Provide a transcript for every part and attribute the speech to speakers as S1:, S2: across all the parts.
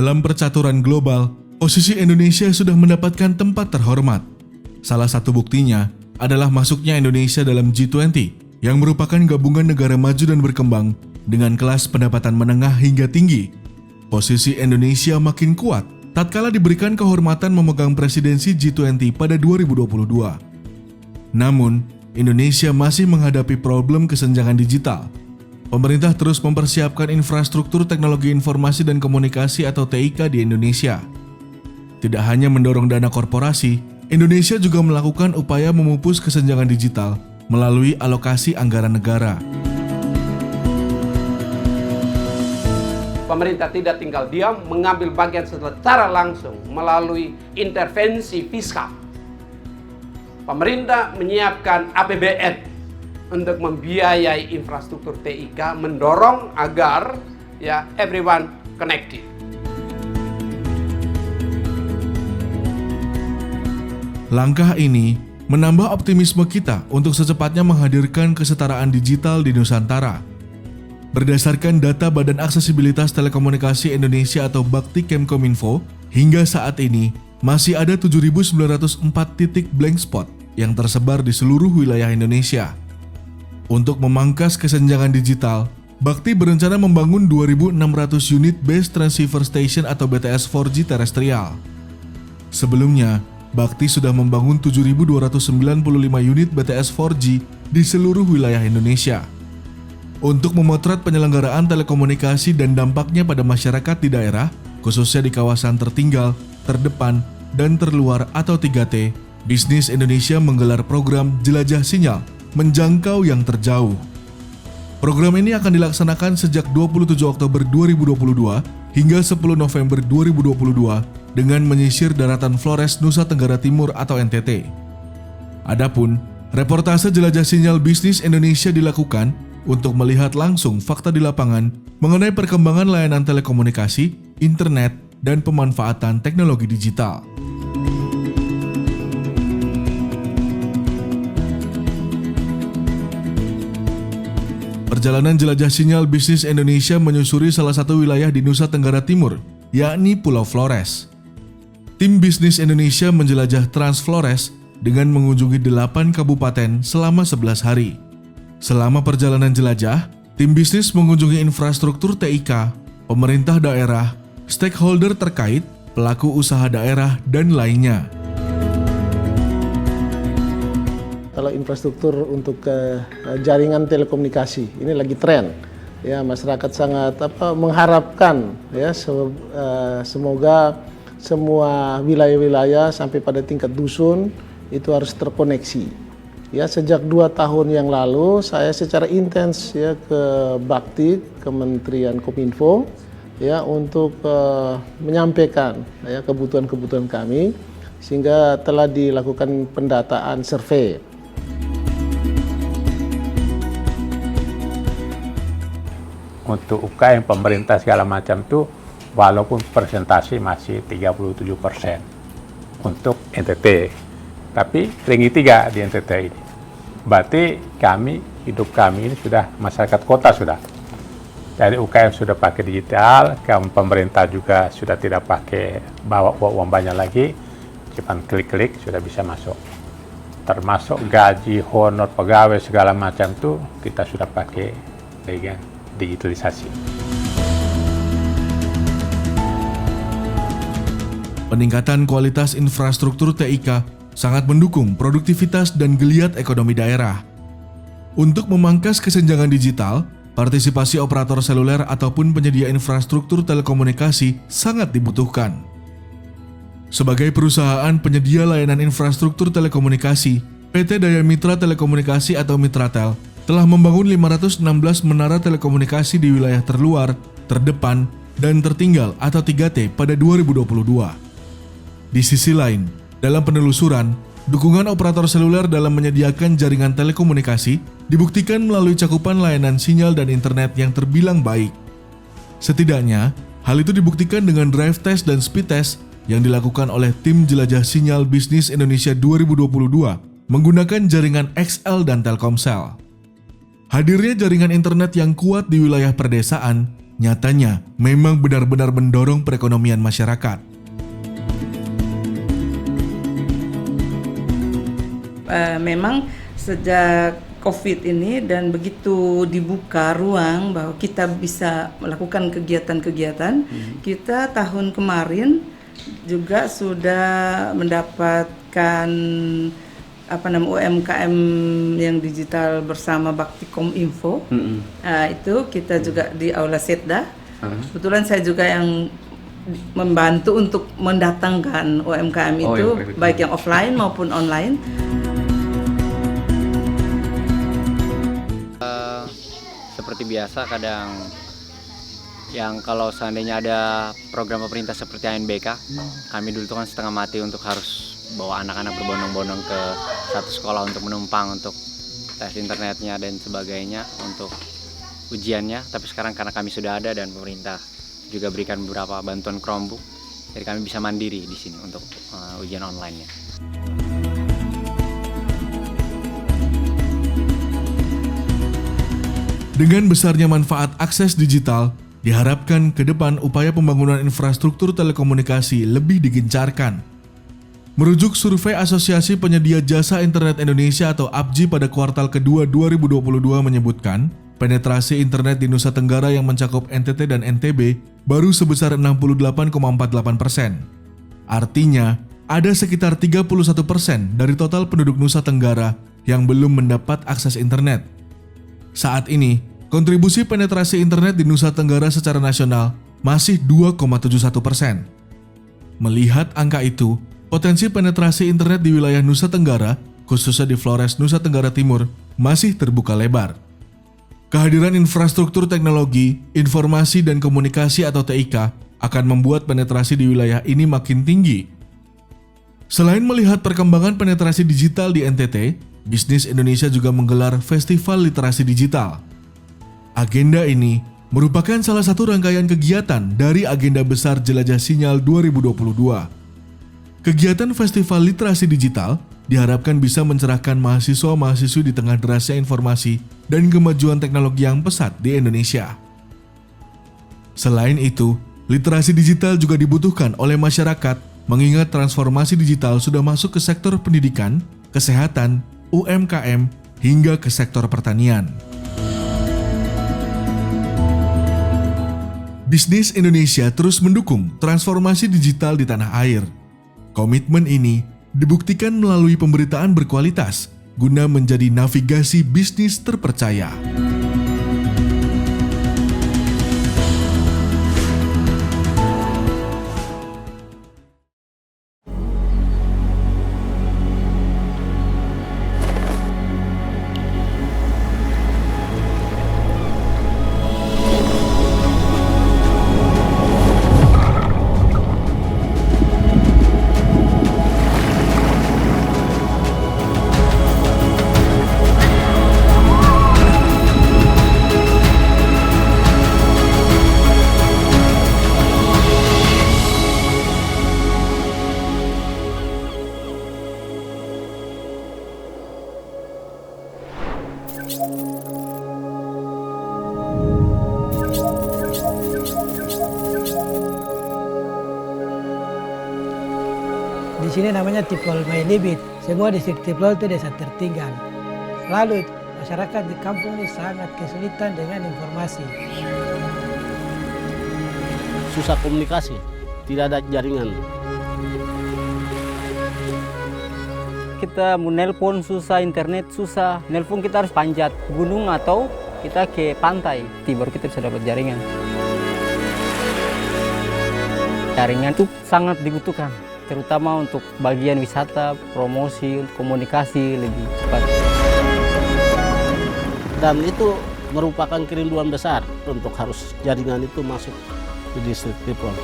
S1: Dalam percaturan global, posisi Indonesia sudah mendapatkan tempat terhormat. Salah satu buktinya adalah masuknya Indonesia dalam G20 yang merupakan gabungan negara maju dan berkembang dengan kelas pendapatan menengah hingga tinggi. Posisi Indonesia makin kuat tatkala diberikan kehormatan memegang presidensi G20 pada 2022. Namun, Indonesia masih menghadapi problem kesenjangan digital. Pemerintah terus mempersiapkan infrastruktur teknologi informasi dan komunikasi atau TIK di Indonesia. Tidak hanya mendorong dana korporasi, Indonesia juga melakukan upaya memupus kesenjangan digital melalui alokasi anggaran negara.
S2: Pemerintah tidak tinggal diam, mengambil bagian secara langsung melalui intervensi fiskal. Pemerintah menyiapkan APBN untuk membiayai infrastruktur TIK, mendorong agar everyone connected.
S1: Langkah ini menambah optimisme kita untuk secepatnya menghadirkan kesetaraan digital di Nusantara. Berdasarkan data Badan Aksesibilitas Telekomunikasi Indonesia atau Bakti Kemkominfo, hingga saat ini masih ada 7.904 titik blank spot yang tersebar di seluruh wilayah Indonesia. Untuk memangkas kesenjangan digital, Bakti berencana membangun 2.600 unit Base Transceiver Station atau BTS 4G terestrial. Sebelumnya, Bakti sudah membangun 7.295 unit BTS 4G di seluruh wilayah Indonesia. Untuk memotret penyelenggaraan telekomunikasi dan dampaknya pada masyarakat di daerah, khususnya di kawasan tertinggal, terdepan, dan terluar atau 3T, Bisnis Indonesia menggelar program Jelajah Sinyal menjangkau yang terjauh. Program ini akan dilaksanakan sejak 27 Oktober 2022 hingga 10 November 2022 dengan menyisir daratan Flores Nusa Tenggara Timur atau NTT. Adapun, reportase Jelajah Sinyal Bisnis Indonesia dilakukan untuk melihat langsung fakta di lapangan mengenai perkembangan layanan telekomunikasi, internet, dan pemanfaatan teknologi digital. Perjalanan Jelajah Sinyal Bisnis Indonesia menyusuri salah satu wilayah di Nusa Tenggara Timur, yakni Pulau Flores. Tim Bisnis Indonesia menjelajah Trans Flores dengan mengunjungi 8 kabupaten selama 11 hari. Selama perjalanan jelajah, tim bisnis mengunjungi infrastruktur TIK, pemerintah daerah, stakeholder terkait, pelaku usaha daerah, dan lainnya.
S3: Kalau infrastruktur untuk jaringan telekomunikasi ini lagi tren, ya masyarakat sangat mengharapkan ya semoga semua wilayah-wilayah sampai pada tingkat dusun itu harus terkoneksi. Ya sejak 2 tahun yang lalu saya secara intens ya ke Bakti Kementerian Kominfo ya untuk menyampaikan ya kebutuhan-kebutuhan kami sehingga telah dilakukan pendataan survei.
S4: Untuk UKM pemerintah segala macam itu walaupun persentase masih 37% untuk NTT, tapi ringgi 3 di NTT ini. Berarti hidup kami ini sudah masyarakat kota sudah. Jadi UKM sudah pakai digital, pemerintah juga sudah tidak pakai bawa uang banyak lagi, cuma klik-klik sudah bisa masuk. Termasuk gaji, honor, pegawai segala macam itu kita sudah pakai dengan digitalisasi.
S1: Peningkatan kualitas infrastruktur TIK sangat mendukung produktivitas dan geliat ekonomi daerah. Untuk memangkas kesenjangan digital, partisipasi operator seluler ataupun penyedia infrastruktur telekomunikasi sangat dibutuhkan. Sebagai perusahaan penyedia layanan infrastruktur telekomunikasi, PT Daya Mitra Telekomunikasi atau Mitratel telah membangun 516 menara telekomunikasi di wilayah terluar, terdepan, dan tertinggal atau 3T pada 2022. Di sisi lain, dalam penelusuran, dukungan operator seluler dalam menyediakan jaringan telekomunikasi dibuktikan melalui cakupan layanan sinyal dan internet yang terbilang baik. Setidaknya, hal itu dibuktikan dengan drive test dan speed test yang dilakukan oleh tim Jelajah Sinyal Bisnis Indonesia 2022 menggunakan jaringan XL dan Telkomsel. Hadirnya jaringan internet yang kuat di wilayah perdesaan nyatanya memang benar-benar mendorong perekonomian masyarakat.
S5: Memang sejak COVID ini dan begitu dibuka ruang bahwa kita bisa melakukan kegiatan-kegiatan, kita tahun kemarin juga sudah mendapatkan UMKM yang digital bersama Baktikom Info. Itu kita juga di Aula Setda. Kebetulan saya juga yang membantu untuk mendatangkan UMKM itu, baik yang offline maupun online.
S6: Seperti biasa kadang yang kalau seandainya ada program pemerintah seperti ANBK, kami dulu itu kan setengah mati untuk harus bawa anak-anak berbondong-bondong ke satu sekolah untuk menumpang untuk tes internetnya dan sebagainya untuk ujiannya. Tapi sekarang karena kami sudah ada dan pemerintah juga berikan beberapa bantuan Chromebook, jadi kami bisa mandiri di sini untuk ujian online-nya.
S1: Dengan besarnya manfaat akses digital, diharapkan ke depan upaya pembangunan infrastruktur telekomunikasi lebih digencarkan. Merujuk survei Asosiasi Penyedia Jasa Internet Indonesia atau APJI pada kuartal kedua 2022 menyebutkan, penetrasi internet di Nusa Tenggara yang mencakup NTT dan NTB baru sebesar 68,48%. Artinya, ada sekitar 31% dari total penduduk Nusa Tenggara yang belum mendapat akses internet. Saat ini, kontribusi penetrasi internet di Nusa Tenggara secara nasional masih 2,71%. Melihat angka itu, potensi penetrasi internet di wilayah Nusa Tenggara, khususnya di Flores, Nusa Tenggara Timur, masih terbuka lebar. Kehadiran infrastruktur teknologi, informasi dan komunikasi atau TIK akan membuat penetrasi di wilayah ini makin tinggi. Selain melihat perkembangan penetrasi digital di NTT, Bisnis Indonesia juga menggelar Festival Literasi Digital. Agenda ini merupakan salah satu rangkaian kegiatan dari agenda besar Jelajah Sinyal 2022. Kegiatan Festival Literasi Digital diharapkan bisa mencerahkan mahasiswa-mahasiswi di tengah derasnya informasi dan kemajuan teknologi yang pesat di Indonesia. Selain itu, literasi digital juga dibutuhkan oleh masyarakat mengingat transformasi digital sudah masuk ke sektor pendidikan, kesehatan, UMKM, hingga ke sektor pertanian. Bisnis Indonesia terus mendukung transformasi digital di tanah air. Komitmen ini dibuktikan melalui pemberitaan berkualitas guna menjadi navigasi bisnis terpercaya.
S7: Di sini namanya Tiplol Mailibit. Semua distrik Tiplol itu desa tertinggal. Lalu masyarakat di kampung ini sangat kesulitan dengan informasi.
S8: Susah komunikasi, tidak ada jaringan.
S6: Kita mau nelpon susah, internet susah. Nelpon kita harus panjat gunung atau kita ke pantai, baru kita bisa dapat jaringan. Jaringan itu sangat dibutuhkan, terutama untuk bagian wisata, promosi, komunikasi lebih cepat.
S8: Dan itu merupakan kerinduan besar untuk harus jaringan itu masuk di distrik Tiplol.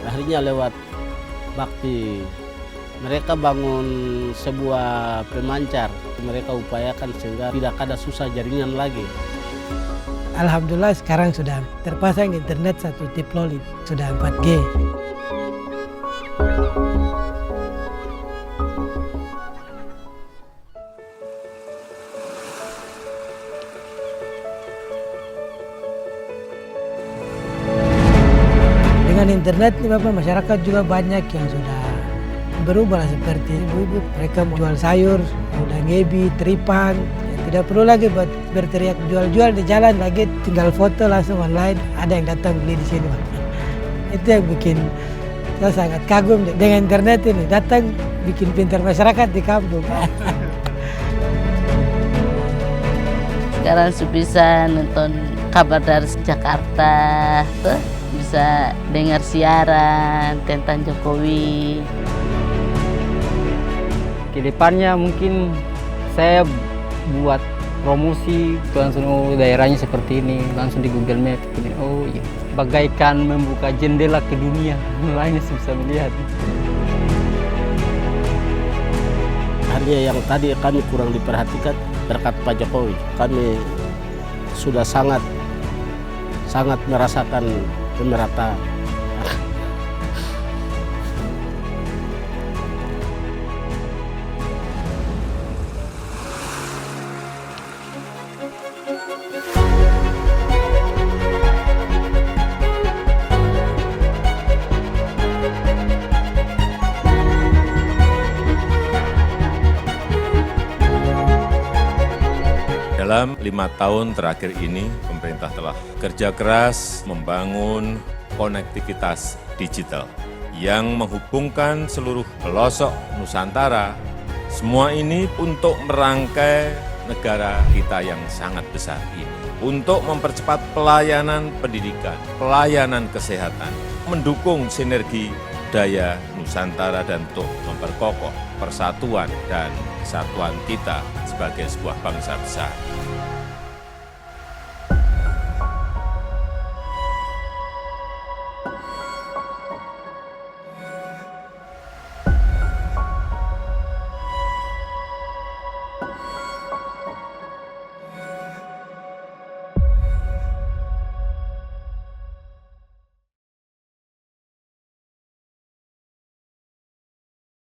S8: Akhirnya lewat bakti, mereka bangun sebuah pemancar. Mereka upayakan sehingga tidak ada susah jaringan lagi.
S7: Alhamdulillah sekarang sudah terpasang internet satu Tiplol, sudah 4G. dengan internet nih Bapak, masyarakat juga banyak yang sudah berubah seperti ibu-ibu. Mereka mau jual sayur, udah ngebi, teripang. Ya, tidak perlu lagi buat berteriak jual-jual di jalan lagi, tinggal foto langsung online, ada yang datang beli di sini Bapak. Itu yang bikin saya sangat kagum dengan internet ini, datang bikin pintar masyarakat di kampung.
S9: Sekarang bisa nonton kabar dari Jakarta, tuh bisa dengar siaran tentang Jokowi.
S6: Kedepannya mungkin saya buat promosi langsung, oh daerahnya seperti ini, langsung di Google Map ini, oh iya, bagaikan membuka jendela ke dunia lainnya bisa melihat.
S8: Hanya yang tadi kami kurang diperhatikan berkat Pak Jokowi, kami sudah sangat merasakan pemerataan.
S10: Dalam 5 tahun terakhir ini, pemerintah telah kerja keras membangun konektivitas digital yang menghubungkan seluruh pelosok Nusantara. Semua ini untuk merangkai negara kita yang sangat besar ini. Untuk mempercepat pelayanan pendidikan, pelayanan kesehatan, mendukung sinergi daya Nusantara dan untuk memperkokoh persatuan dan kesatuan kita sebagai sebuah bangsa besar.